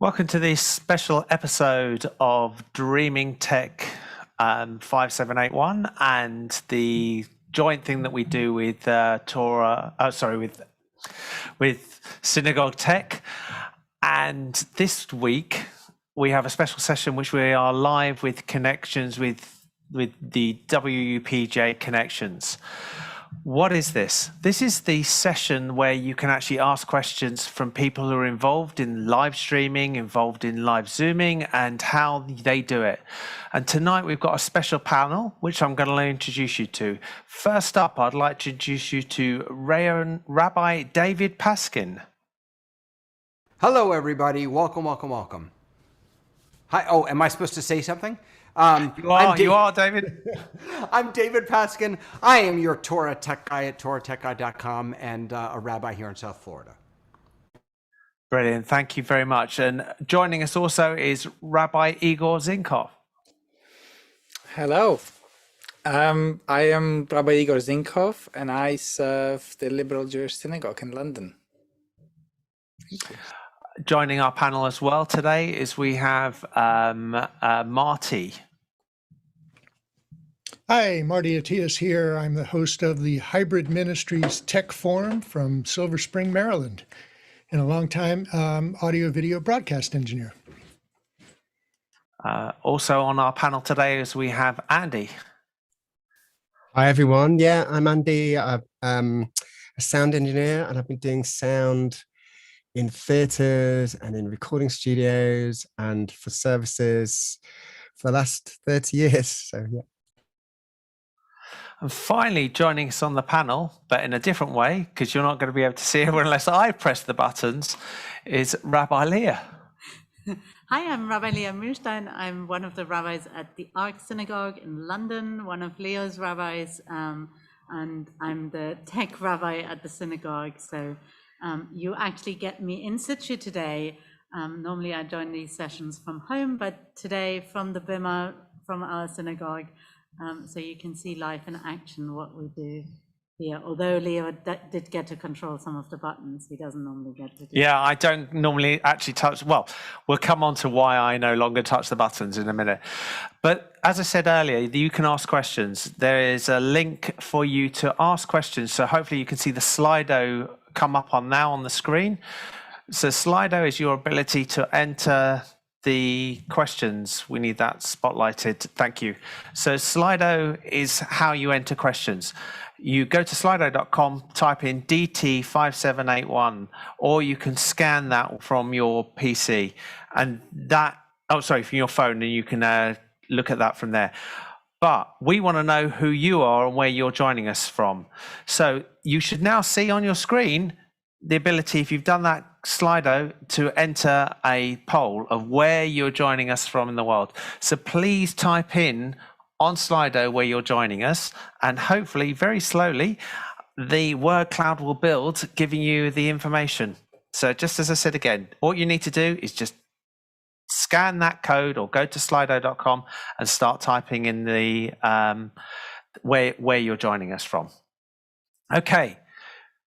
Welcome to this special episode of Dreaming Tech 5781 and the joint thing that we do with with Synagogue Tech. And this week we have a special session which we are live with connections with the WUPJ Connections. What is this? This is the session where you can actually ask questions from people who are involved in live streaming, involved in live Zooming, and how they do it. And tonight we've got a special panel, which I'm going to introduce you to. First up, I'd like to introduce you to Rabbi David Paskin. Hello, everybody. Welcome, welcome, welcome. Hi. Oh, am I supposed to say something? You are, David. I'm David Paskin. I am your Torah tech guy at TorahTechGuy.com and a rabbi here in South Florida. Brilliant. Thank you very much. And joining us also is Rabbi Igor Zinkov. Hello. I am Rabbi Igor Zinkov, and I serve the Liberal Jewish Synagogue in London. Thank you. Joining our panel as well today is we have Marty. Hi, Marty Atias here. I'm the host of the Hybrid Ministries Tech Forum from Silver Spring, Maryland, and a longtime audio-video broadcast engineer. Also on our panel today is we have Andy. Hi, everyone. Yeah, I'm Andy. I'm a sound engineer, and I've been doing sound in theatres and in recording studios and for services for the last 30 years. So, yeah. And finally, joining us on the panel, but in a different way, because you're not going to be able to see her unless I press the buttons, is Rabbi Leah. Hi, I'm Rabbi Leah Mühlstein. I'm one of the rabbis at the Ark Synagogue in London, one of Leah's rabbis, and I'm the tech rabbi at the synagogue. So you actually get me in situ today. Normally I join these sessions from home, but today from the Bima, from our synagogue, so you can see live in action what we do here. Although Leo did get to control some of the buttons, he doesn't normally get to do. Yeah, I don't normally actually touch. Well, we'll come on to why I no longer touch the buttons in a minute. But as I said earlier, you can ask questions. There is a link for you to ask questions. So hopefully you can see the Slido come up on now on the screen. So Slido is your ability to enter the questions. We need that spotlighted. Thank you. So Slido is how you enter questions. You go to slido.com, type in DT5781, or you can scan that from your PC and from your phone, and you can look at that from there. But we want to know who you are and where you're joining us from. So you should now see on your screen the ability, if you've done that Slido, to enter a poll of where you're joining us from in the world. So please type in on Slido where you're joining us, and hopefully very slowly the word cloud will build, giving you the information. So just as I said again, all you need to do is just scan that code or go to slido.com and start typing in the where you're joining us from. Okay.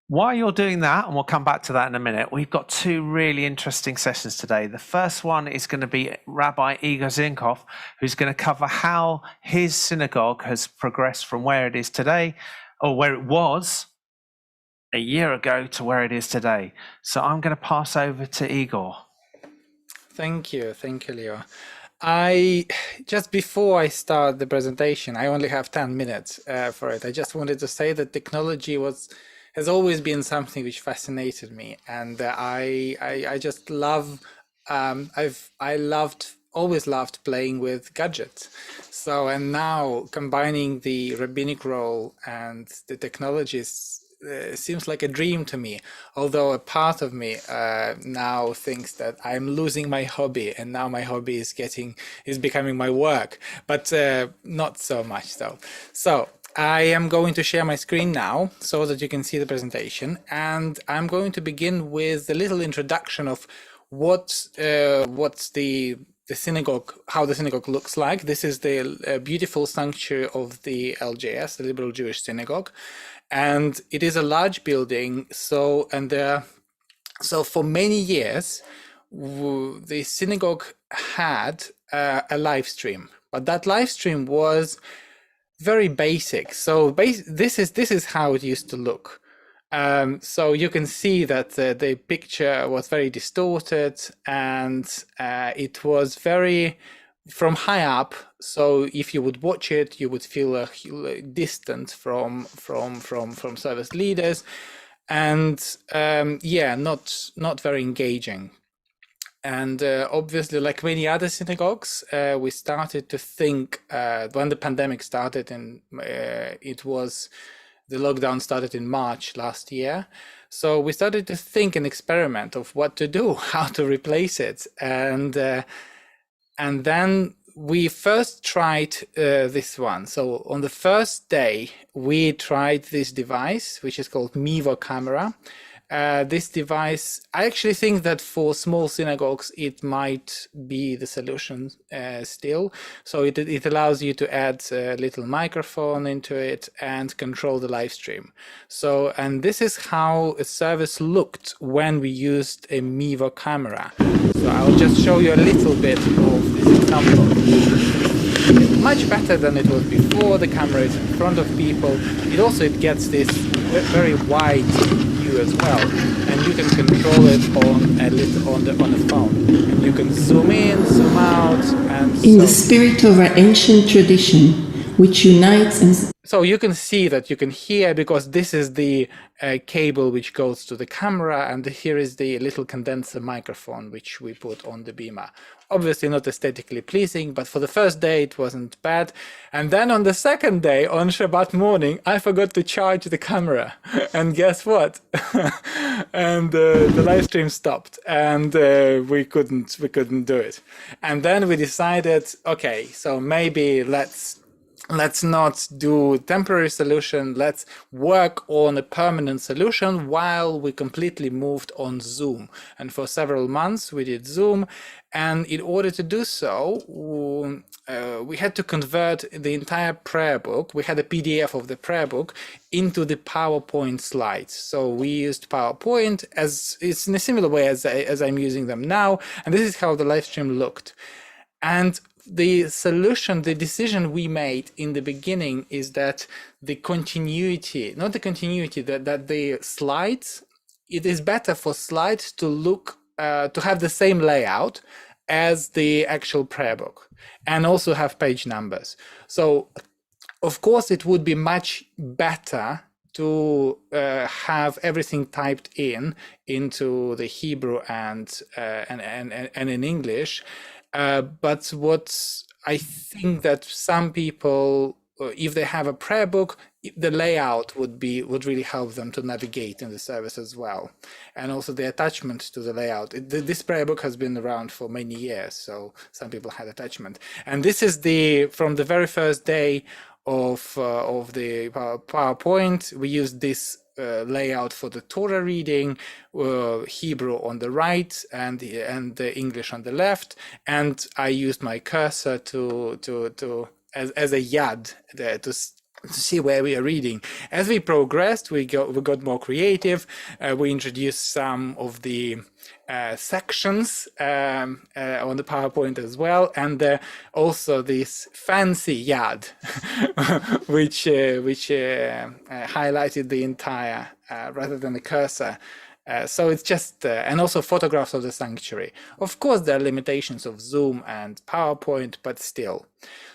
While you're doing that, and we'll come back to that in a minute, we've got two really interesting sessions today. The first one is going to be Rabbi Igor Zinkov, who's going to cover how his synagogue has progressed from where it is today, or where it was a year ago, to where it is today. So I'm going to pass over to Igor. Thank you, Leo. Just before I start the presentation, I only have 10 minutes for it. I just wanted to say that technology has always been something which fascinated me, and I just love. Always loved playing with gadgets. So, and now combining the rabbinic role and the technologies seems like a dream to me. Although a part of me now thinks that I'm losing my hobby, and now my hobby is becoming my work. But not so much though. So I am going to share my screen now so that you can see the presentation, and I'm going to begin with a little introduction of what's the synagogue, how the synagogue looks like. This is the beautiful sanctuary of the LJS, the Liberal Jewish Synagogue, and it is a large building. So for many years, the synagogue had a live stream, but that live stream was very basic. So this is how it used to look. So you can see that the picture was very distorted, and it was very from high up. So if you would watch it, you would feel distant from service leaders, and yeah, not very engaging. And obviously, like many other synagogues, we started to think when the pandemic started, and the lockdown started in March last year. So we started to think and experiment of what to do, how to replace it, and then we first tried this one. So on the first day, we tried this device, which is called Mivo camera. This device, I actually think that for small synagogues, it might be the solution still. So it allows you to add a little microphone into it and control the live stream. So, and this is how a service looked when we used a Mivo camera. So I'll just show you a little bit of this example. Much better than it was before. The camera is in front of people. It gets this very wide view as well, and you can control it on a phone. And you can zoom in, zoom out, and in the spirit of our ancient tradition, which unites and so you can see that you can hear, because this is the cable which goes to the camera, and here is the little condenser microphone which we put on the beamer. Obviously not aesthetically pleasing, but for the first day it wasn't bad. And then on the second day, on Shabbat morning, I forgot to charge the camera. And guess what? And the live stream stopped, and we couldn't do it. And then we decided, okay, so maybe let's not do temporary solution. Let's work on a permanent solution while we completely moved on Zoom. And for several months we did Zoom. And in order to do so, we had to convert the entire prayer book. We had a PDF of the prayer book into the PowerPoint slides. So we used PowerPoint as it's in a similar way as I'm using them now. And this is how the live stream looked. And the solution, the decision we made in the beginning is that the continuity, not the continuity, that the slides, it is better for slides to look, to have the same layout as the actual prayer book, and also have page numbers. So, of course, it would be much better to have everything typed into the Hebrew and in English. But what I think that some people, if they have a prayer book, the layout would really help them to navigate in the service as well, and also the attachment to the layout. This prayer book has been around for many years, so some people had attachment. And this is from the very first day of the PowerPoint. We used this layout for the Torah reading, Hebrew on the right and the English on the left, and I used my cursor as a yad to see where we are reading. As we progressed, we got more creative. We introduced some of the sections on the PowerPoint as well, and also this fancy yad, which highlighted the entire rather than the cursor. So it's just, and also photographs of the sanctuary. Of course, there are limitations of Zoom and PowerPoint, but still.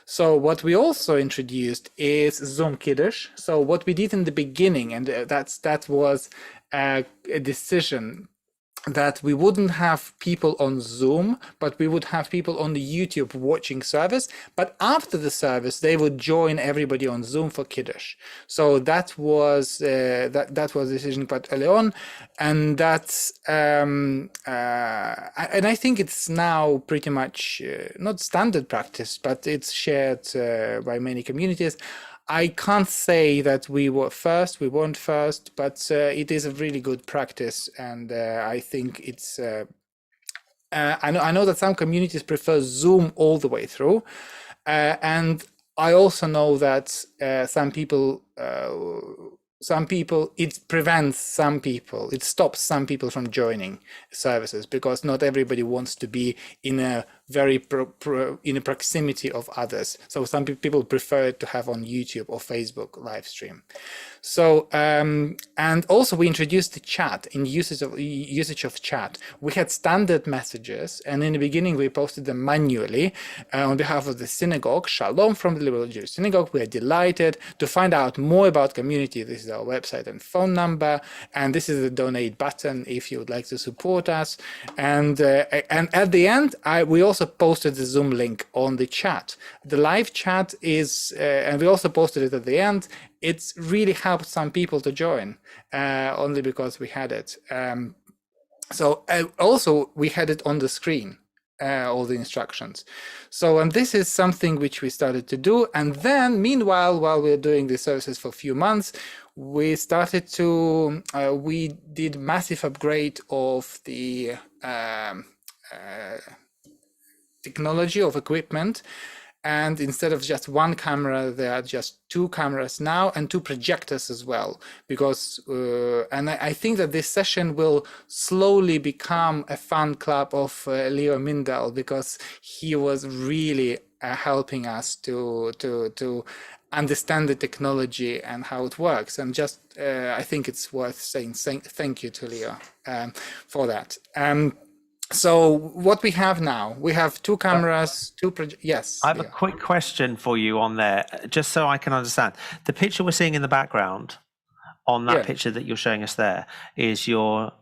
So what we also introduced is Zoom Kiddush. So what we did in the beginning, and that was a decision that we wouldn't have people on Zoom, but we would have people on the YouTube watching service. But after the service, they would join everybody on Zoom for Kiddush. So that was that was a decision quite early on, and that's and I think it's now pretty much not standard practice, but it's shared by many communities. I can't say that we weren't first, but it is a really good practice, and I think it's. I know that some communities prefer Zoom all the way through, and I also know that some people some people, it prevents some people, it stops some people from joining services because not everybody wants to be in a very in a proximity of others. So some people prefer to have on YouTube or Facebook live stream. So and also we introduced the chat in usage of chat. We had standard messages, and in the beginning we posted them manually on behalf of the synagogue. Shalom from the Liberal Jewish Synagogue. We are delighted to find out more about community. This is our website and phone number, and this is the donate button if you would like to support us. And at the end, we also posted the Zoom link on the chat. The live chat is, and we also posted it at the end. It's really helped some people to join, only because we had it. So also we had it on the screen, all the instructions. So, and this is something which we started to do. And then meanwhile, while we were doing the services for a few months, we started to, we did massive upgrade of the technology of equipment. And instead of just one camera, there are just 2 cameras now and 2 projectors as well. Because, and I think that this session will slowly become a fan club of Leo Mindel, because he was really helping us to understand the technology and how it works. And just, I think it's worth saying thank you to Leo for that. So what we have now, we have 2 cameras, 2 yes. I have a quick question for you on there, just so I can understand. The picture we're seeing in the background, on that picture that you're showing us there, is your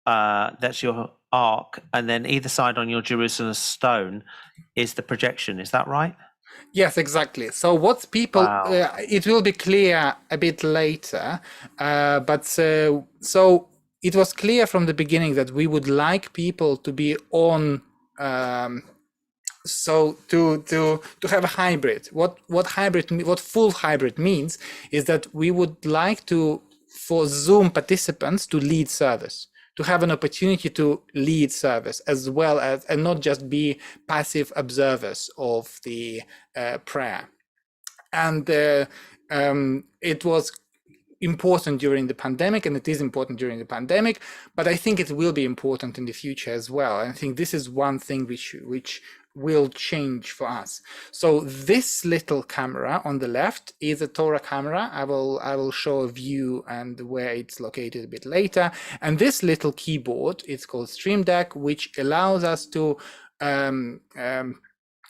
that's your ark, and then either side on your Jerusalem stone is the projection. Is that right? Yes, exactly. So what people, it will be clear a bit later, but so it was clear from the beginning that we would like people to be on, so to have a hybrid. What full hybrid means is that we would like for Zoom participants to lead service, to have an opportunity to lead service as well as, and not just be passive observers of the prayer. And it was important during the pandemic, and it is important during the pandemic, but I think it will be important in the future as well. And I think this is one thing which will change for us. So this little camera on the left is a Torah camera. I will show a view and where it's located a bit later. And this little keyboard, it's called Stream Deck, which allows us to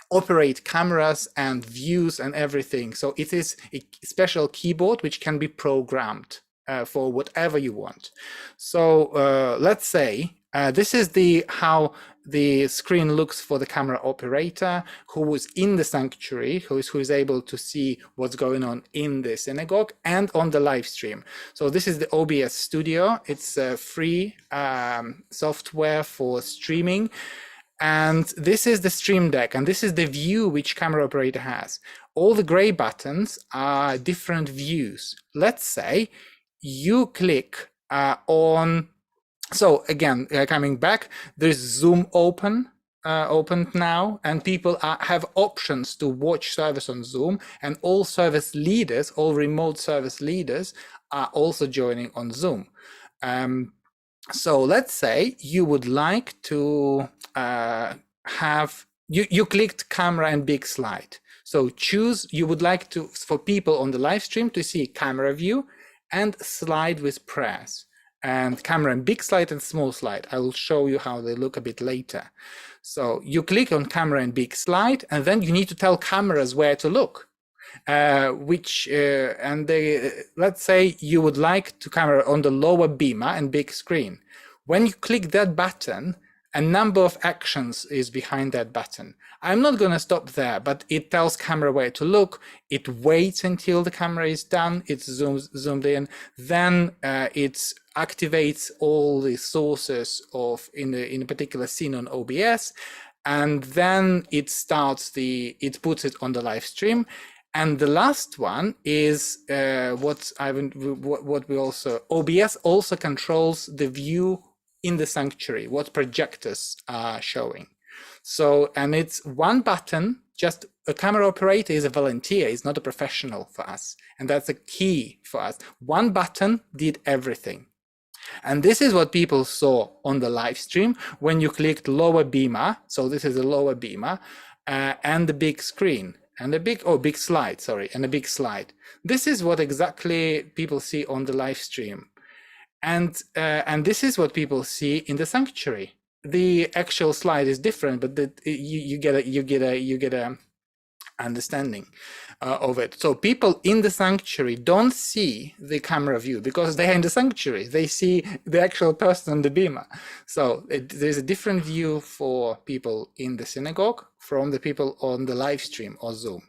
operate cameras and views and everything. So it is a special keyboard which can be programmed for whatever you want. So let's say this is how the screen looks for the camera operator who is in the sanctuary, who is able to see what's going on in the synagogue and on the live stream. So this is the OBS Studio. It's a free software for streaming. And this is the Stream Deck, and this is the view which camera operator has. All the gray buttons are different views. Let's say you click on, so again, coming back, there's Zoom opened now, and people have options to watch service on Zoom, and all service leaders, all remote service leaders are also joining on Zoom. So let's say you would like to have, you clicked camera and big slide. So choose, you would like to, for people on the live stream to see camera view and slide with prayers. And camera and big slide and small slide. I will show you how they look a bit later. So you click on camera and big slide, and then you need to tell cameras where to look. Let's say you would like to camera on the lower beamer and big screen. When you click that button, a number of actions is behind that button. I'm not going to stop there, but it tells camera where to look. It waits until the camera is done. It's zoomed in. Then it activates all the sources in a particular scene on OBS, and then it puts it on the live stream. And the last one is OBS also controls the view in the sanctuary, what projectors are showing. So, and it's one button just a camera operator is a volunteer, is not a professional for us. And that's a key for us. One button did everything. And this is what people saw on the live stream when you clicked lower beamer. So this is a lower beamer and the big screen and a big slide, sorry, and a big slide. This is what exactly people see on the live stream. And this is what people see in the sanctuary. The actual slide is different, but you get a understanding of it. So people in the sanctuary don't see the camera view because they're in the sanctuary. They see the actual person on the beamer. So there's a different view for people in the synagogue from the people on the live stream or Zoom.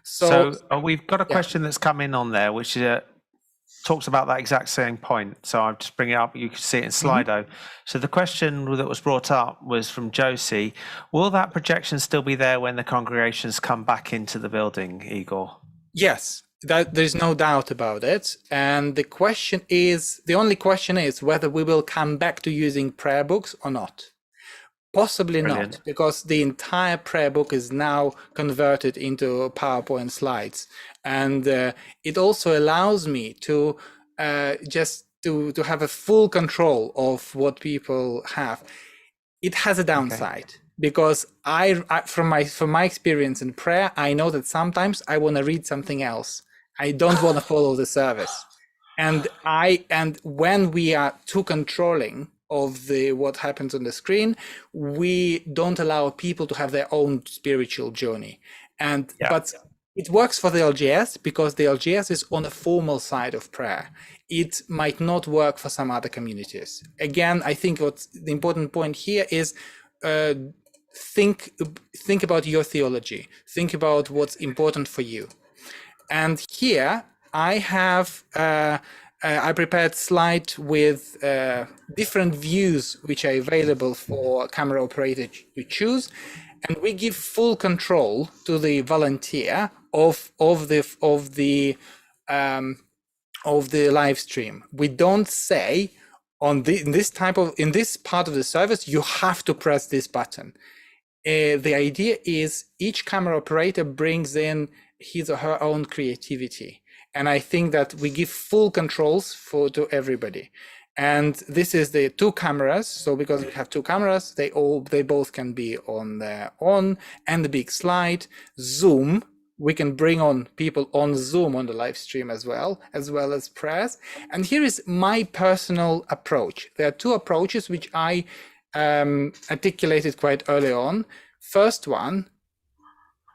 So we've got a question that's come in on there, which talks about that exact same point. So I'll just bring it up. You can see it in Slido. So the question that was brought up was from Josie. Will that projection still be there when the congregations come back into the building, Igor? Yes, there's no doubt about it. And the only question is whether we will come back to using prayer books or not. Possibly Brilliant. not, because the entire prayer book is now converted into PowerPoint slides. And it also allows me to to have a full control of what people have. It has a downside because from my experience in prayer, I know that sometimes I want to read something else. I don't want to follow the service. And when we are too controlling of what happens on the screen, we don't allow people to have their own spiritual journey. But it works for the LGS because the LGS is on the formal side of prayer. It might not work for some other communities. Again, I think what's the important point here is think about your theology. Think about what's important for you. And here I have I prepared slide with different views which are available for camera operator to choose, and we give full control to the volunteer of the live stream. We don't say in this part of the service you have to press this button. The idea is each camera operator brings in his or her own creativity. And I think that we give full controls to everybody. And this is the two cameras. So because we have two cameras, they both can be on and the big slide. Zoom, we can bring on people on Zoom on the live stream as well as prayers. And here is my personal approach. There are two approaches which I articulated quite early on. First one,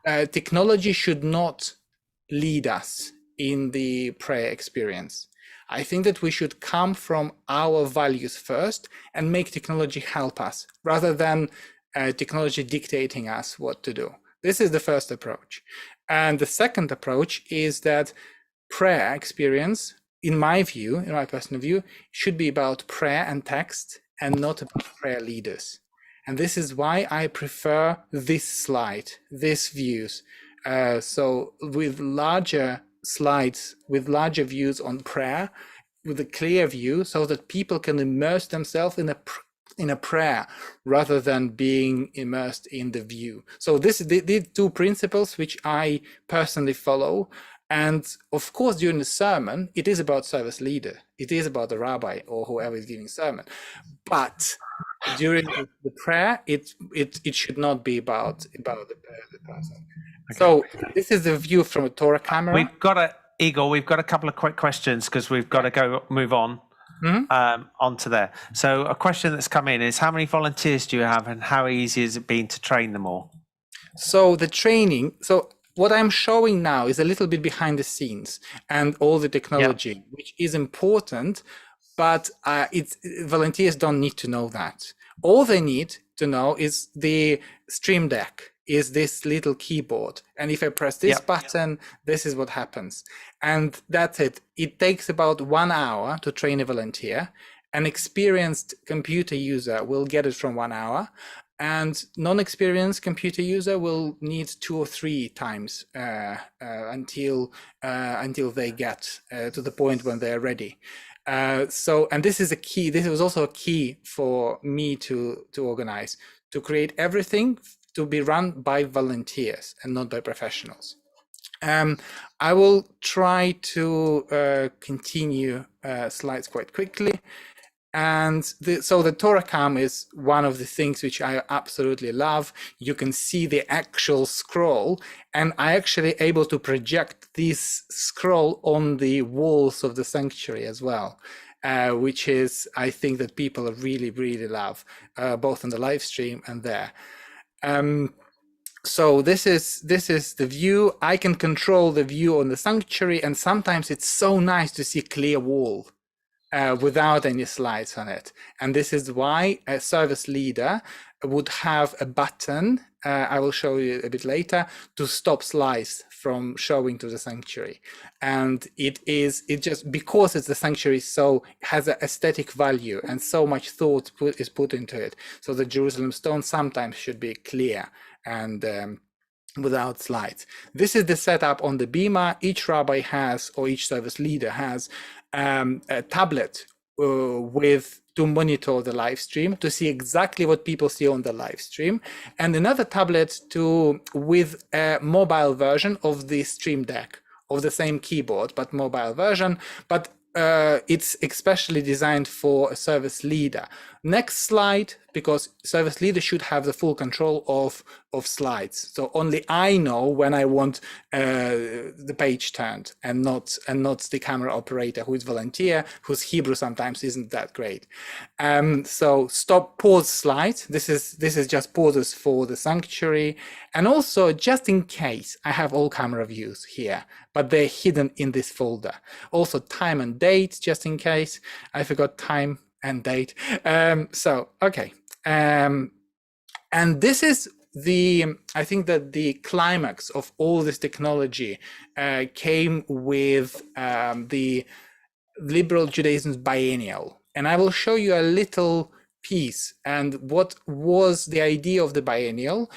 technology should not lead us in the prayer experience. I think that we should come from our values first and make technology help us rather than technology dictating us what to do. This is the first approach. And the second approach is that prayer experience, in my personal view, should be about prayer and text and not about prayer leaders. And this is why I prefer this slide, these views. So with larger slides, with larger views on prayer, with a clear view, so that people can immerse themselves in a prayer rather than being immersed in the view. So these two principles which I personally follow. And of course, during the sermon, it is about service leader. It is about the rabbi or whoever is giving sermon. But during the prayer, it should not be about the person. Okay. So this is the view from a Torah camera. Igor, we've got a couple of quick questions because we've got to move on onto there. So a question that's come in is, how many volunteers do you have and how easy has it been to train them all? So the training, what I'm showing now is a little bit behind the scenes and all the technology, which is important, but volunteers don't need to know that. All they need to know is the Stream Deck, is this little keyboard. And if I press this button, this is what happens. And that's it. It takes about 1 hour to train a volunteer. An experienced computer user will get it from 1 hour. And non-experienced computer user will need 2 or 3 times until they get to the point when they're ready. And this is a key. This was also a key for me to organize, to create everything to be run by volunteers and not by professionals. I will try to continue slides quite quickly. And so the Torah Cam is one of the things which I absolutely love. You can see the actual scroll, and I actually able to project this scroll on the walls of the sanctuary as well, which is, I think that people really, really love, both on the live stream and there. So this is the view. I can control the view on the sanctuary, and sometimes it's so nice to see a clear wall. Without any slides on it. And this is why a service leader would have a button, I will show you a bit later, to stop slides from showing to the sanctuary. And it just, because it's the sanctuary, so has an aesthetic value and so much thought is put into it. So the Jerusalem stone sometimes should be clear and without slides. This is the setup on the Bima. Each rabbi has, or each service leader has, a tablet to monitor the live stream, to see exactly what people see on the live stream, and another tablet with a mobile version of the Stream Deck, of the same keyboard, but mobile version. But it's especially designed for a service leader. Next slide, because service leader should have the full control of slides. So only I know when I want the page turned, and not the camera operator, who is volunteer, whose Hebrew sometimes isn't that great. So pause slides. This is just pauses for the sanctuary, and also just in case I have all camera views here, but they're hidden in this folder. Also time and date, just in case I forgot time and date. Okay. And this is I think that the climax of all this technology came with the Liberal Judaism's biennial. And I will show you a little piece. And what was the idea of the biennial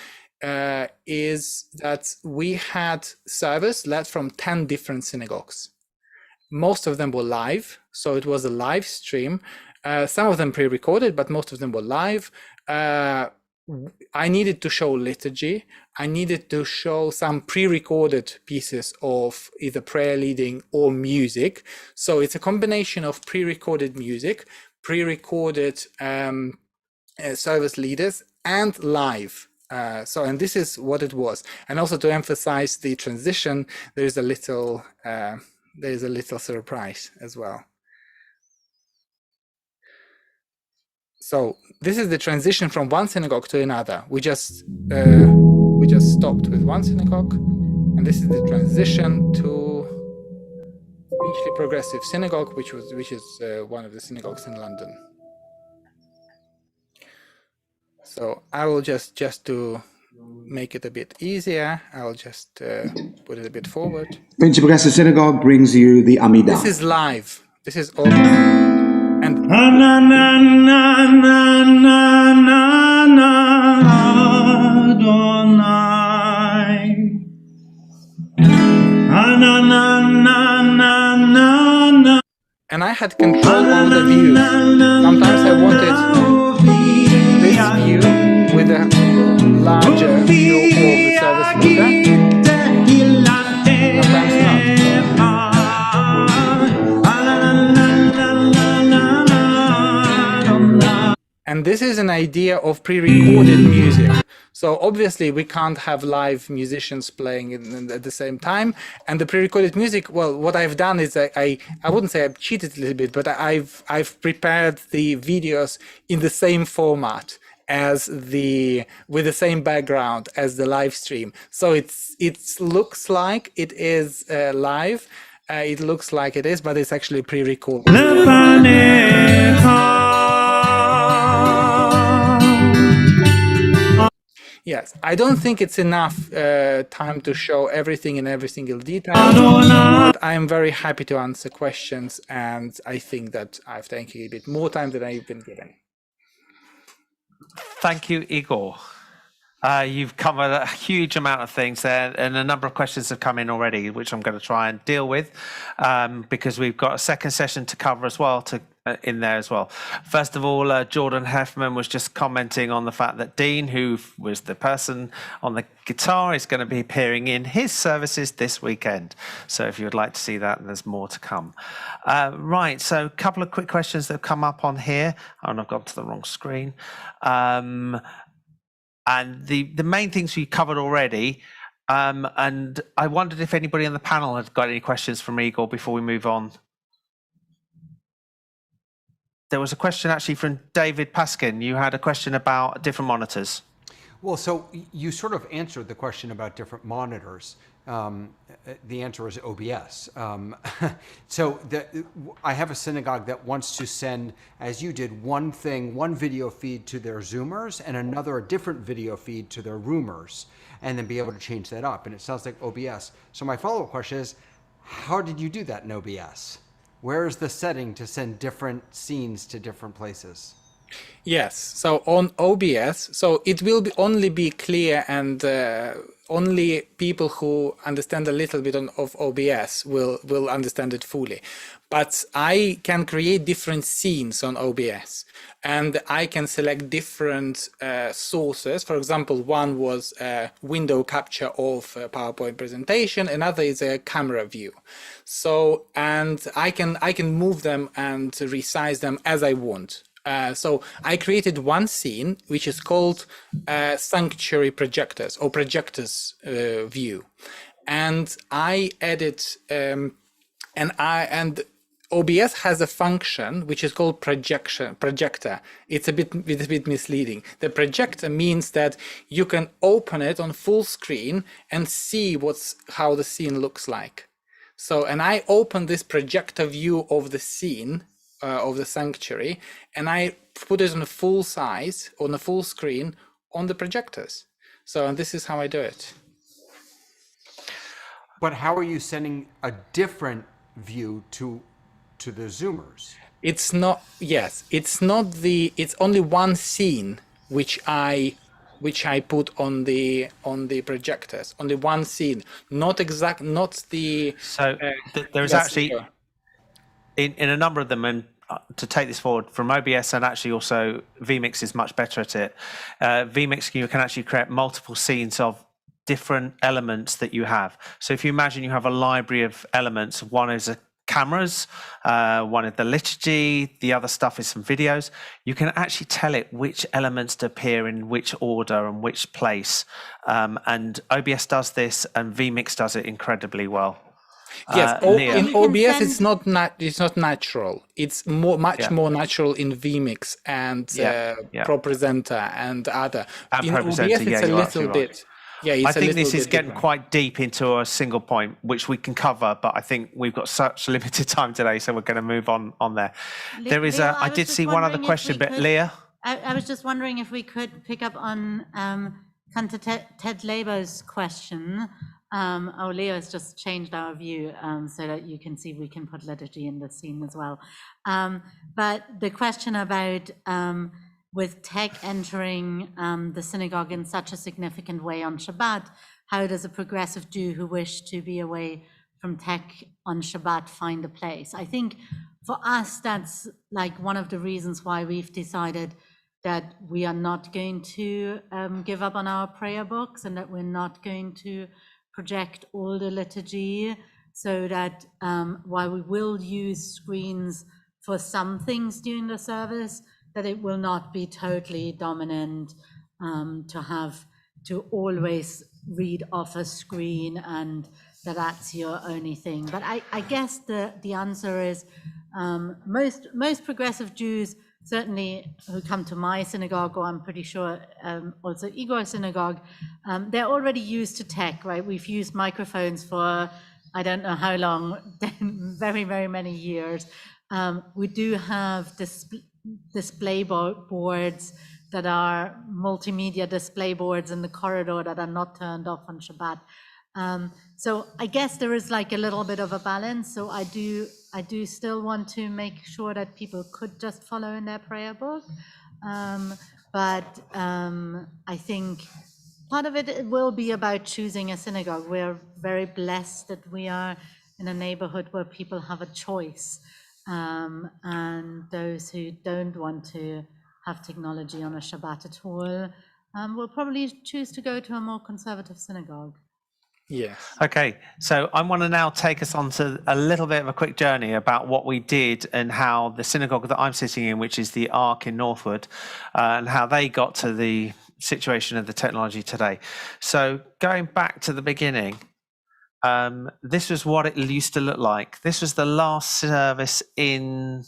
is that we had service led from 10 different synagogues. Most of them were live, so it was a live stream. Some of them pre-recorded, but most of them were live. I needed to show liturgy. I needed to show some pre-recorded pieces of either prayer leading or music. So it's a combination of pre-recorded music, pre-recorded service leaders, and live. And this is what it was. And also to emphasize the transition, there is a little surprise as well. So this is the transition from one synagogue to another. We just stopped with one synagogue, and this is the transition to Hugely Progressive Synagogue, which is one of the synagogues in London. So I will just to make it a bit easier, I'll just put it a bit forward. Hugely Progressive Synagogue brings you the Amidah. This is live. This is all. And I had control on the views. Sometimes I wanted this view with a larger view of the service leader. Sometimes not. And this is an idea of pre-recorded music. So obviously we can't have live musicians playing at the same time. And the pre-recorded music, well, what I've done is I wouldn't say I've cheated a little bit, but I've prepared the videos in the same format as with the same background as the live stream. So it looks like it is live. It looks like it is, but it's actually pre-recorded. Yes, I don't think it's enough time to show everything in every single detail, but I'm very happy to answer questions, and I think that I've taken a bit more time than I've been given. Thank you, Igor. You've covered a huge amount of things there, and a number of questions have come in already, which I'm going to try and deal with, because we've got a second session to cover as well, to in there as well. First of all, Jordan Heffman was just commenting on the fact that Dean, who was the person on the guitar, is going to be appearing in his services this weekend. So if you would like to see that, there's more to come. Right, so a couple of quick questions that have come up on here. And I've gone to the wrong screen. And the main things we covered already. And I wondered if anybody on the panel had got any questions from Igor before we move on. There was a question actually from David Paskin. You had a question about different monitors. Well, so you sort of answered the question about different monitors. The answer is OBS. So I have a synagogue that wants to send, as you did, one video feed to their Zoomers and a different video feed to their Roomers, and then be able to change that up. And it sounds like OBS. So my follow-up question is, how did you do that in OBS? Where is the setting to send different scenes to different places? Yes, so on OBS, so it will only be clear, and only people who understand a little bit of OBS will understand it fully. But I can create different scenes on OBS, and I can select different sources. For example, one was a window capture of a PowerPoint presentation, another is a camera view. So, and I can move them and resize them as I want. So I created one scene which is called Sanctuary Projectors or Projectors View, and I added and OBS has a function which is called projector. It's a bit misleading. The projector means that you can open it on full screen and see how the scene looks like. So, and I open this projector view of the scene of the sanctuary, and I put it on a full size, on a full screen, on the projectors. So, and this is how I do it. But how are you sending a different view to the Zoomers? It's not. Yes, it's not it's only one scene which I put on the projectors. Only one scene, not the. So there is actually in a number of them, and to take this forward from OBS, and actually also vMix is much better at it. vMix, you can actually create multiple scenes of different elements that you have. So if you imagine you have a library of elements, one is cameras, one is the liturgy, the other stuff is some videos. You can actually tell it which elements to appear in which order and which place. And OBS does this, and vMix does it incredibly well. Yes, in OBS it's not natural. It's much more natural in vMix and ProPresenter and other. And in OBS it's a little bit. Yeah, I think this is getting quite deep into a single point, which we can cover, but I think we've got such limited time today, so we're going to move on there. There is I did see one other question, but Leah? I was just wondering if we could pick up on Ted Labour's question. Leo has just changed our view so that you can see we can put liturgy in the scene as well. But the question about with tech entering the synagogue in such a significant way on Shabbat, how does a progressive Jew who wish to be away from tech on Shabbat find a place? I think for us, that's like one of the reasons why we've decided that we are not going to give up on our prayer books, and that we're not going to project all the liturgy, so that while we will use screens for some things during the service, that it will not be totally dominant to have to always read off a screen and that's your only thing. But I guess the answer is most progressive Jews, certainly who come to my synagogue, or I'm pretty sure also Igor's synagogue, they're already used to tech, right? We've used microphones for I don't know how long, very, very many years. We do have display boards that are multimedia display boards in the corridor that are not turned off on Shabbat. So I guess there is like a little bit of a balance. So I do still want to make sure that people could just follow in their prayer book. But I think part of it will be about choosing a synagogue. We're very blessed that we are in a neighborhood where people have a choice. and those who don't want to have technology on a Shabbat at all will probably choose to go to a more conservative synagogue. Yes. Okay, so I want to now take us on to a little bit of a quick journey about what we did and how the synagogue that I'm sitting in, which is the Ark in Northwood, and how they got to the situation of the technology today. So going back to the beginning, this was what it used to look like. This was the last service in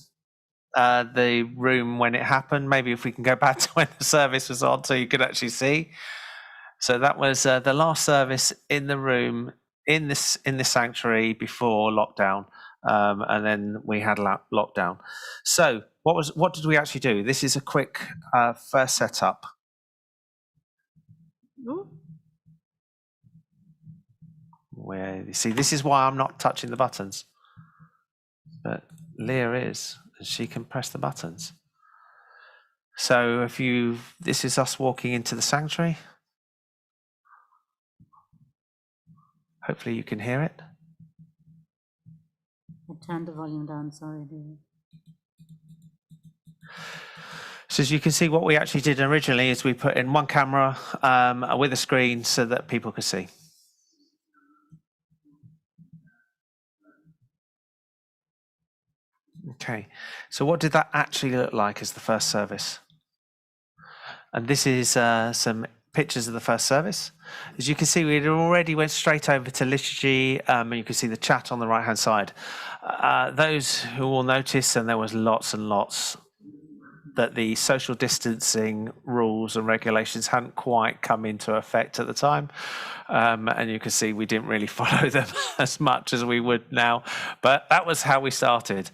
the room when it happened. Maybe if we can go back to when the service was on so you could actually see. So that was the last service in the room in this sanctuary before lockdown, and then we had lockdown. So what did we actually do? This is a quick first setup. Ooh. Where you see, this is why I'm not touching the buttons, but Leah is, and she can press the buttons. So this is us walking into the sanctuary. Hopefully you can hear it. I turned the volume down, sorry. So as you can see, what we actually did originally is we put in one camera with a screen so that people could see. Okay, so what did that actually look like as the first service? And this is some pictures of the first service. As you can see, we already went straight over to liturgy, and you can see the chat on the right-hand side. Those who will notice, and there was lots and lots, that the social distancing rules and regulations hadn't quite come into effect at the time. And you can see we didn't really follow them as much as we would now, but that was how we started.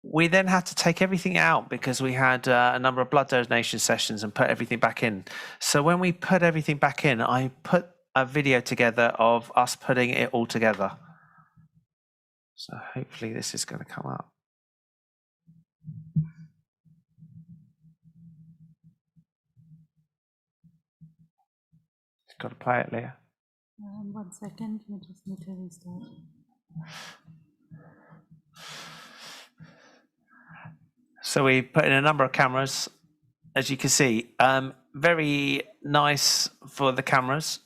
We then had to take everything out because we had a number of blood donation sessions and put everything back in. So when we put everything back in, I put a video together of us putting it all together. So hopefully this is going to come up. Got to play it, Leah. 1 second, you just need to restart. So we put in a number of cameras, as you can see. Very nice for the cameras.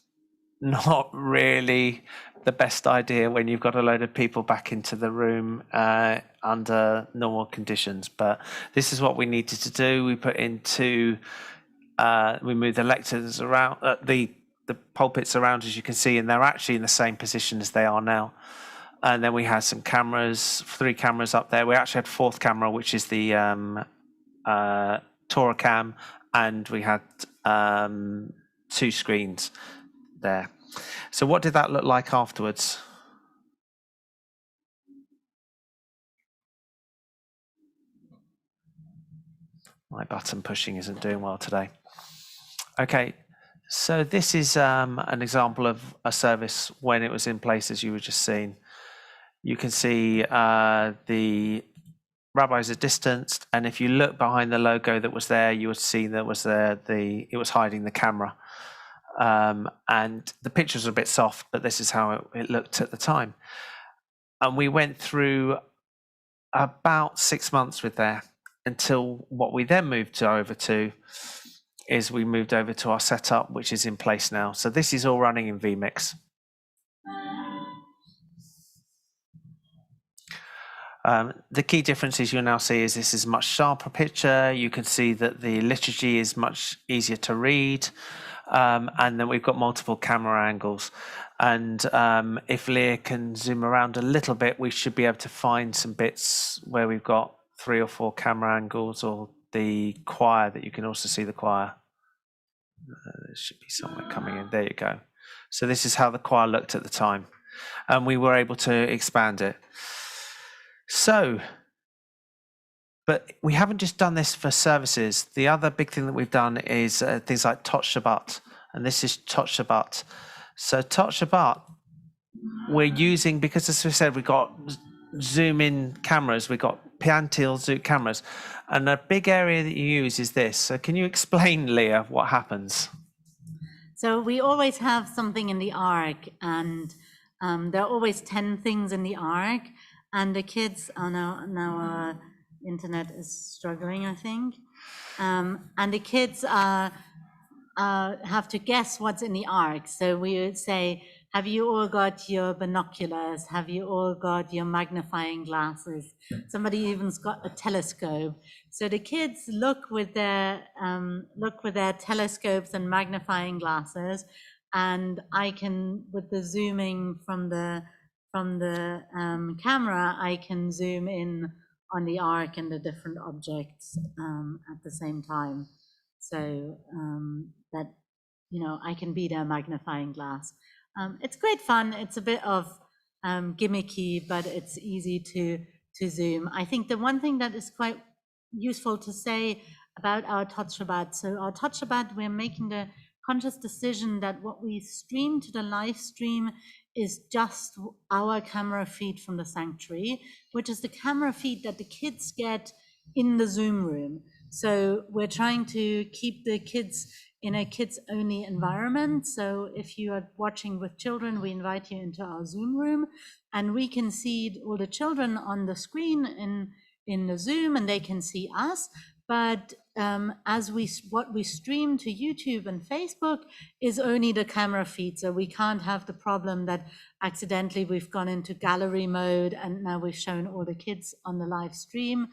Not really the best idea when you've got a load of people back into the room under normal conditions. But this is what we needed to do. We put into, we moved the lecterns around, the pulpits around, as you can see, and they're actually in the same position as they are now. And then we had some cameras, 3 cameras up there. We actually had 4th camera, which is the Torah cam, and we had 2 screens there. So what did that look like afterwards? My button pushing isn't doing well today. Okay, so this is an example of a service when it was in place, as you were just seeing. You can see the rabbis are distanced, and if you look behind the logo that was there, you would see that was it was hiding the camera. And the pictures are a bit soft, but this is how it looked at the time. And we went through about 6 months with there until what we then moved over to is we moved over to our setup, which is in place now. So this is all running in vMix. The key differences you'll now see is this is a much sharper picture. You can see that the liturgy is much easier to read. And then we've got multiple camera angles. And if Leah can zoom around a little bit, we should be able to find some bits where we've got 3 or 4 camera angles, or the choir, that you can also see the choir. There should be somewhere coming in. There you go. So this is how the choir looked at the time. And we were able to expand it. So, but we haven't just done this for services. The other big thing that we've done is things like Touch Shabbat, and this is Touch Shabbat. So Touch Shabbat, we're using, because as we said, we've got zoom in cameras, we've got pan-tilt zoom cameras, and a big area that you use is this. So can you explain, Leah, what happens? So we always have something in the Ark, and there are always 10 things in the Ark. and the kids are now our internet is struggling, I think, and the kids have to guess what's in the ark. So we would say, have you all got your binoculars? Have you all got your magnifying glasses? Somebody even's got a telescope. So the kids look with their telescopes and magnifying glasses, and I can, with the zooming from the camera, I can zoom in on the ark and the different objects at the same time. So that, I can be their magnifying glass. It's great fun. It's a bit of gimmicky, but it's easy to zoom. I think the one thing that is quite useful to say about our Tot Shabbat. So our Tot Shabbat, we're making the conscious decision that what we stream to the live stream is just our camera feed from the sanctuary, which is the camera feed that the kids get in the Zoom room. So we're trying to keep the kids in a kids-only environment. So if you are watching with children, we invite you into our Zoom room, and we can see all the children on the screen in the Zoom, and they can see us. But what we stream to YouTube and Facebook is only the camera feed. So we can't have the problem that accidentally we've gone into gallery mode and now we've shown all the kids on the live stream,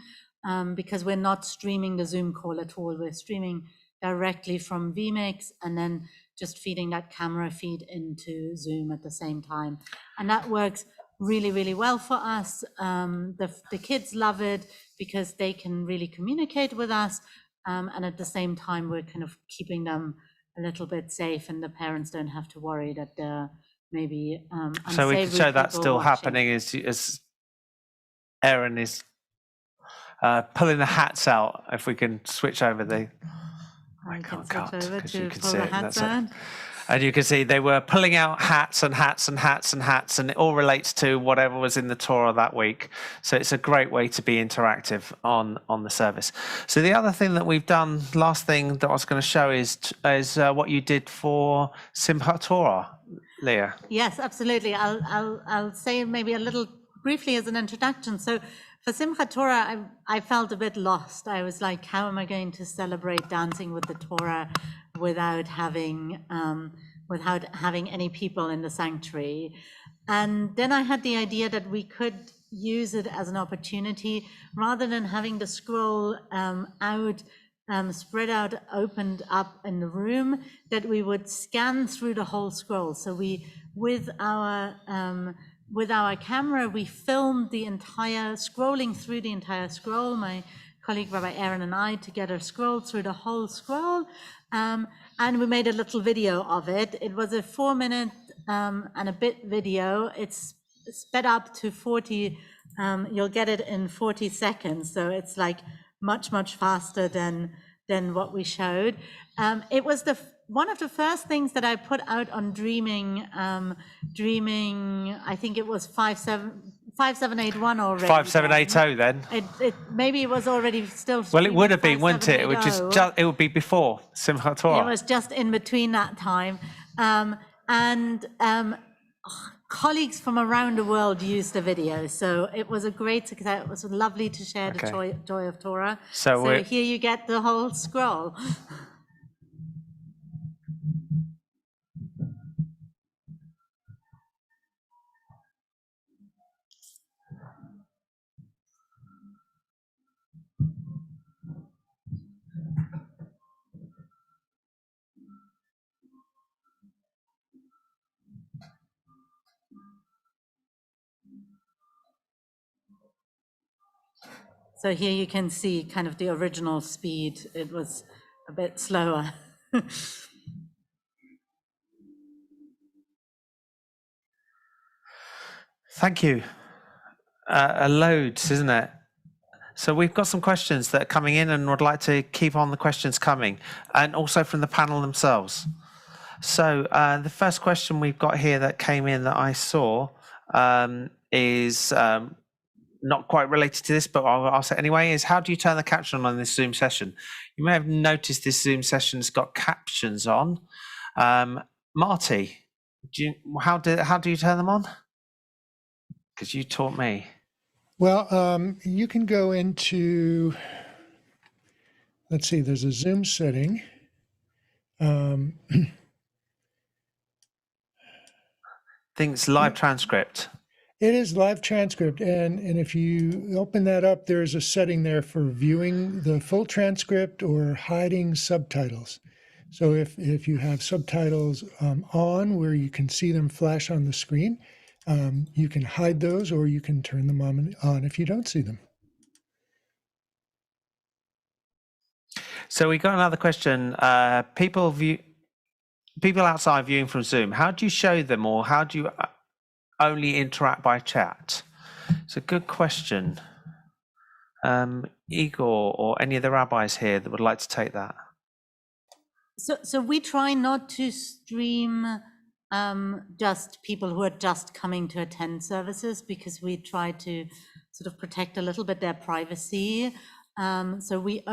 because we're not streaming the Zoom call at all. We're streaming directly from vMix and then just feeding that camera feed into Zoom at the same time. And that works really, really well for us. The kids love it because they can really communicate with us. And at the same time, we're kind of keeping them a little bit safe, and the parents don't have to worry that they're maybe so we can show that's still watching. happening as Aaron is pulling the hats out. If we can switch over the... I can't cut because you can see it. That's it. And you can see they were pulling out hats and hats and hats and hats, and it all relates to whatever was in the Torah that week. So it's a great way to be interactive on the service. So the other thing that we've done, last thing that I was going to show is what you did for Simchat Torah, Leah. Yes, absolutely. I'll say maybe a little briefly as an introduction. So for Simchat Torah, I felt a bit lost. I was like, how am I going to celebrate dancing with the Torah without having any people in the sanctuary? And then I had the idea that we could use it as an opportunity, rather than having the scroll spread out, opened up in the room, that we would scan through the whole scroll. So we, with our camera, we filmed the entire, scrolling through the entire scroll. My colleague Rabbi Aaron and I together scrolled through the whole scroll, and we made a little video of it. It was a 4-minute and a bit video. It's sped up to 40. You'll get it in 40 seconds, so it's like much faster than what we showed. It was one of the first things that I put out on Dreaming. I think it was 5781 already. 5780 then. It maybe it was already still. Well, it would have been, wouldn't it? It would be before Simchat Torah. It was just in between that time, and colleagues from around the world used the video, so it was a great success. It was lovely to share the joy of Torah. So here you get the whole scroll. So here you can see kind of the original speed. It was a bit slower. Thank you. A loads, isn't it? So we've got some questions that are coming in, and would like to keep on the questions coming, and also from the panel themselves. So the first question we've got here that came in that I saw is not quite related to this, but I'll ask it anyway, is how do you turn the caption on this Zoom session? You may have noticed this Zoom session's got captions on. Marty, how do you turn them on? Because you taught me. Well, you can go into, let's see, there's a Zoom setting. I think it's live transcript. It is live transcript, and if you open that up, there's a setting there for viewing the full transcript or hiding subtitles. So if you have subtitles on where you can see them flash on the screen, you can hide those, or you can turn them on if you don't see them. So we got another question. People outside viewing from Zoom, how do you show them, or how do you only interact by chat? It's a good question. Igor or any of the rabbis here that would like to take that? So we try not to stream just people who are just coming to attend services, because we try to sort of protect a little bit their privacy. So we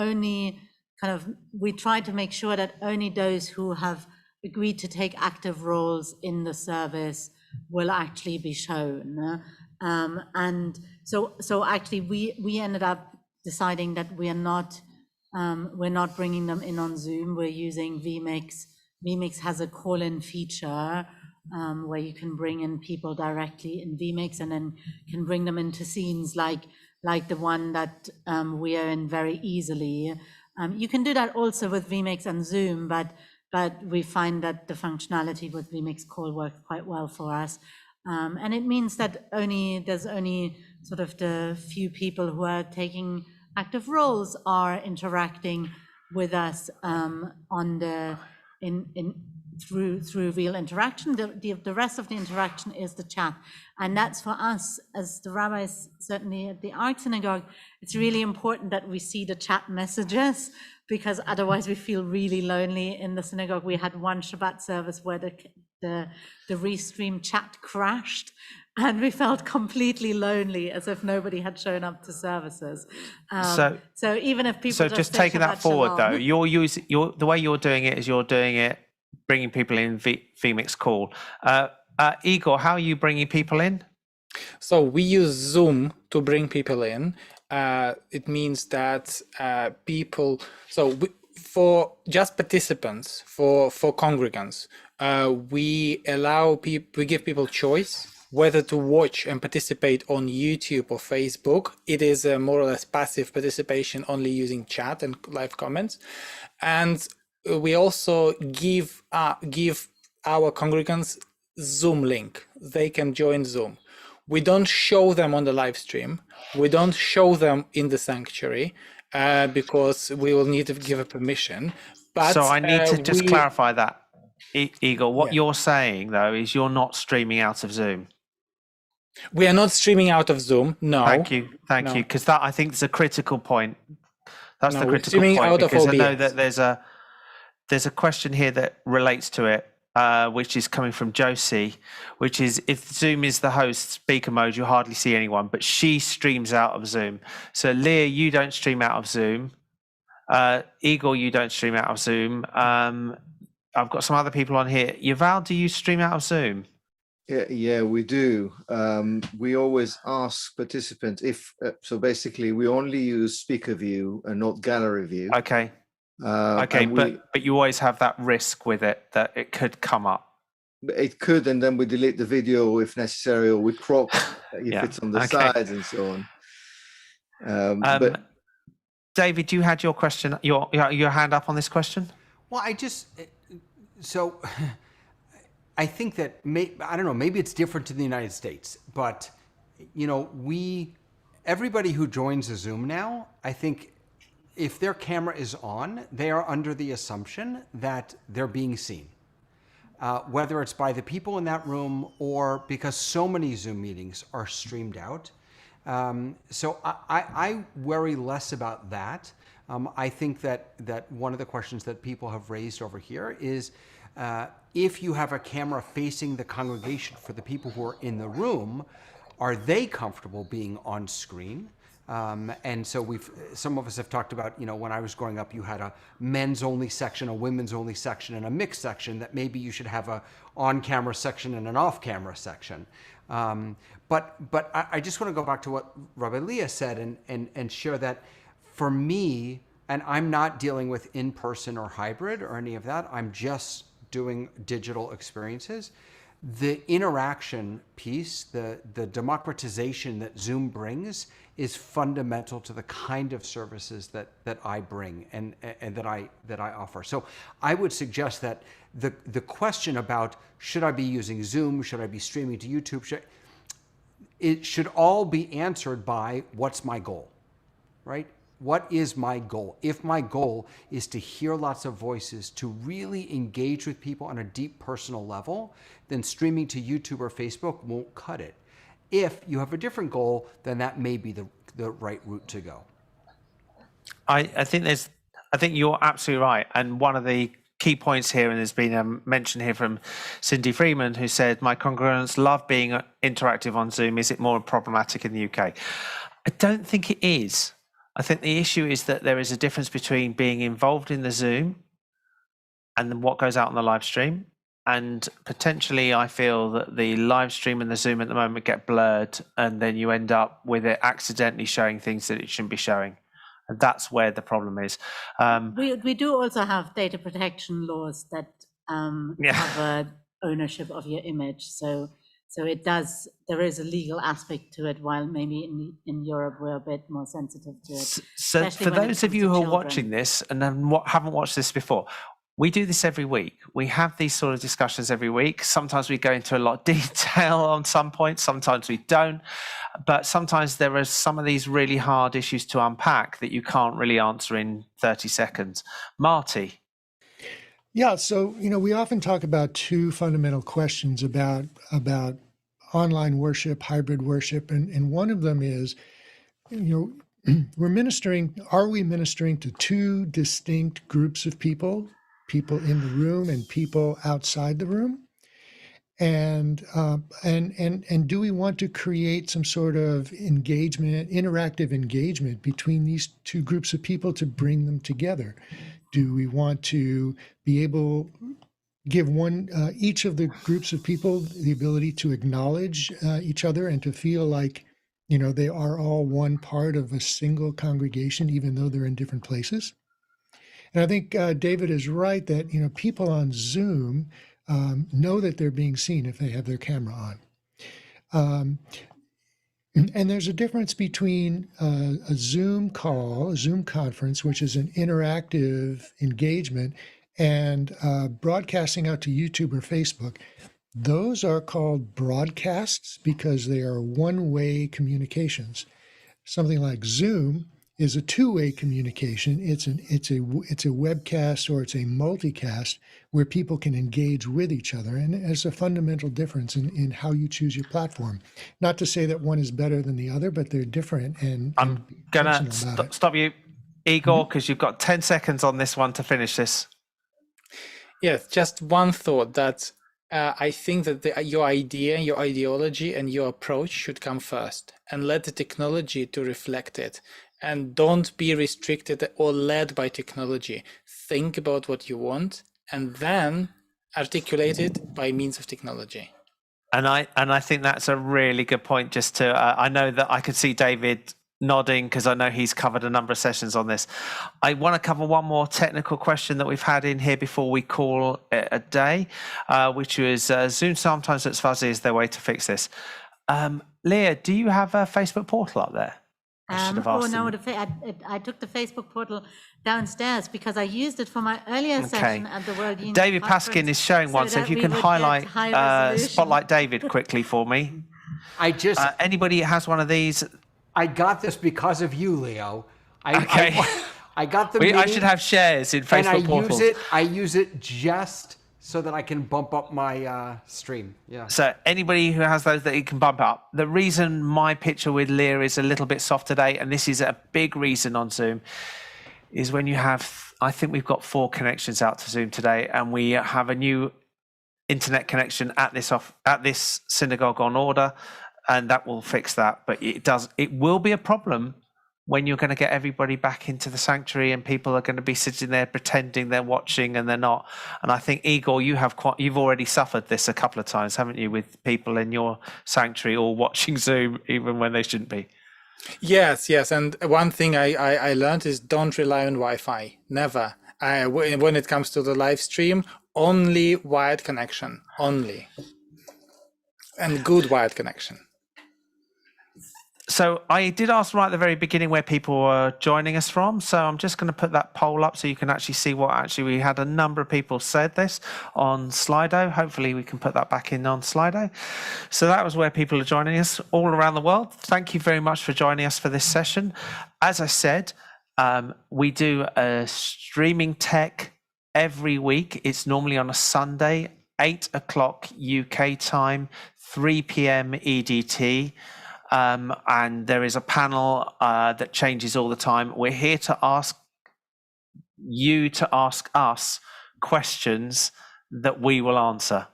try to make sure that only those who have agreed to take active roles in the service will actually be shown. And so actually we ended up deciding that we're not bringing them in on Zoom. We're using vMix. vMix has a call-in feature where you can bring in people directly in vMix, and then can bring them into scenes like the one that we are in very easily. You can do that also with vMix and Zoom, but we find that the functionality with vMix Call works quite well for us. And it means that there's only sort of the few people who are taking active roles are interacting with us through real interaction. The rest of the interaction is the chat, and that's for us as the rabbis, certainly at the Art Synagogue. It's really important that we see the chat messages, because otherwise we feel really lonely in the synagogue. We had one Shabbat service where the restream chat crashed, and we felt completely lonely, as if nobody had shown up to services. So even if people just taking that forward, though, the way you're doing it is you're doing it bringing people in vMix Call. Igor, how are you bringing people in? So we use Zoom to bring people in. It means that for just participants, for congregants, we give people choice whether to watch and participate on YouTube or Facebook. It is a more or less passive participation, only using chat and live comments. And we also give our congregants Zoom link. They can join Zoom. We don't show them on the live stream. We don't show them in the sanctuary because we will need to give a permission. But so I need to just clarify that, Igor. What you're saying, though, is you're not streaming out of Zoom. We are not streaming out of Zoom. No. Thank you, because that, I think, is a critical point. That's the critical streaming point, out because of I know that there's a question here that relates to it, which is coming from Josie, which is, if Zoom is the host speaker mode, you hardly see anyone, but she streams out of Zoom. So Leah, you don't stream out of Zoom. Igor, you don't stream out of Zoom. I've got some other people on here. Yuval, do you stream out of Zoom? Yeah, we do. We always ask participants if, so basically we only use speaker view and not gallery view. Okay. But you always have that risk with it that it could come up. It could, and then we delete the video if necessary, or we crop if it's on the sides and so on. But David, you had your question, your hand up on this question. Well, I think that I don't know, maybe it's different in the United States, but everybody who joins a Zoom now, I think, if their camera is on, they are under the assumption that they're being seen, whether it's by the people in that room or because so many Zoom meetings are streamed out. So I worry less about that. I think that one of the questions that people have raised over here is if you have a camera facing the congregation for the people who are in the room, are they comfortable being on screen? And so some of us have talked about, when I was growing up, you had a men's only section, a women's only section, and a mixed section, that maybe you should have a on-camera section and an off-camera section. But I just want to go back to what Rabbi Leah said and share that for me, and I'm not dealing with in-person or hybrid or any of that, I'm just doing digital experiences. The interaction piece, the democratization that Zoom brings is fundamental to the kind of services that I bring and that I offer. So I would suggest that the question about should I be using Zoom, should I be streaming to YouTube, it should all be answered by what's my goal, right? What is my goal? If my goal is to hear lots of voices, to really engage with people on a deep personal level, then streaming to YouTube or Facebook won't cut it. If you have a different goal, then that may be the right route to go. I think you're absolutely right. And one of the key points here, and there's been a mention here from Cindy Freeman, who said, my congregants love being interactive on Zoom. Is it more problematic in the UK? I don't think it is. I think the issue is that there is a difference between being involved in the Zoom and what goes out on the live stream. And potentially I feel that the live stream and the Zoom at the moment get blurred, and then you end up with it accidentally showing things that it shouldn't be showing. And that's where the problem is. We do also have data protection laws that cover ownership of your image. So there is a legal aspect to it, while maybe in Europe we're a bit more sensitive to it. So for those of you who are watching this and haven't watched this before, we do this every week. We have these sort of discussions every week. Sometimes we go into a lot of detail on some points, sometimes we don't. But sometimes there are some of these really hard issues to unpack that you can't really answer in 30 seconds. Marty. Yeah, so we often talk about two fundamental questions about online worship, hybrid worship, and one of them is, are we ministering to two distinct groups of people in the room and people outside the room? And do we want to create some sort of interactive engagement between these two groups of people to bring them together? Do we want to be able give each of the groups of people the ability to acknowledge each other and to feel like they are all one part of a single congregation, even though they're in different places? And I think David is right that people on Zoom know that they're being seen if they have their camera on. And there's a difference between a Zoom call, a Zoom conference, which is an interactive engagement, and broadcasting out to YouTube or Facebook. Those are called broadcasts because they are one-way communications. Something like Zoom is a two-way communication. It's a webcast or it's a multicast where people can engage with each other, and there's a fundamental difference in how you choose your platform. Not to say that one is better than the other, but they're different. And I'm gonna stop you, Igor, because you've got 10 seconds on this one to finish this. Yes, just one thought that I think that your idea, your ideology, and your approach should come first, and let the technology to reflect it. And don't be restricted or led by technology. Think about what you want and then articulate it by means of technology. And I think that's a really good point. Just to I know that I could see David nodding because I know he's covered a number of sessions on this. I want to cover one more technical question that we've had in here before we call it a day, which was Zoom sometimes looks fuzzy. Is there a way to fix this? Leah, do you have a Facebook portal up there? I took the Facebook portal downstairs because I used it for my earlier session at the World Union David Conference, Paskin is showing one, so if you can highlight, spotlight David quickly for me. Anybody has one of these? I got this because of you, Leo. I got the I should have shares in Facebook portals. I use it just so that I can bump up my stream. Yeah. So anybody who has those that you can bump up. The reason my picture with Leah is a little bit soft today, and this is a big reason on Zoom, is when you have, I think we've got 4 connections out to Zoom today, and we have a new internet connection at this synagogue on order, and that will fix that. But it will be a problem when you're going to get everybody back into the sanctuary and people are going to be sitting there pretending they're watching and they're not. And I think, Igor, you've already suffered this a couple of times, haven't you, with people in your sanctuary all watching Zoom even when they shouldn't be? Yes. And one thing I learned is don't rely on Wi-Fi. Never. When it comes to the live stream, only wired connection. Only. And good wired connection. So I did ask right at the very beginning where people were joining us from. So I'm just going to put that poll up so you can actually see what we had a number of people said this on Slido. Hopefully we can put that back in on Slido. So that was where people are joining us all around the world. Thank you very much for joining us for this session. As I said, we do a streaming tech every week. It's normally on a Sunday, 8 o'clock UK time, 3 p.m. EDT. And there is a panel that changes all the time. We're here to ask you to ask us questions that we will answer.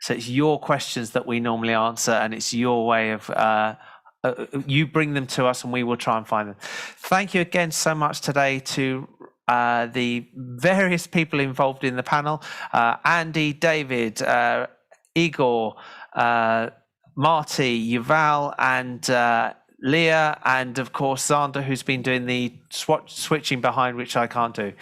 So it's your questions that we normally answer, and it's your way of, you bring them to us and we will try and find them. Thank you again so much today to the various people involved in the panel, Andy, David, Igor, Marty, Yuval, and Leah, and of course Zander, who's been doing the switching behind, which I can't do.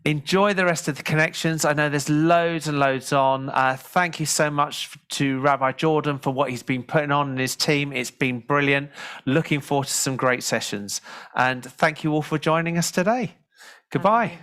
Enjoy the rest of the connections. I know there's loads and loads on. Thank you so much to Rabbi Jordan for what he's been putting on in his team. It's been brilliant. Looking forward to some great sessions. And thank you all for joining us today. Goodbye.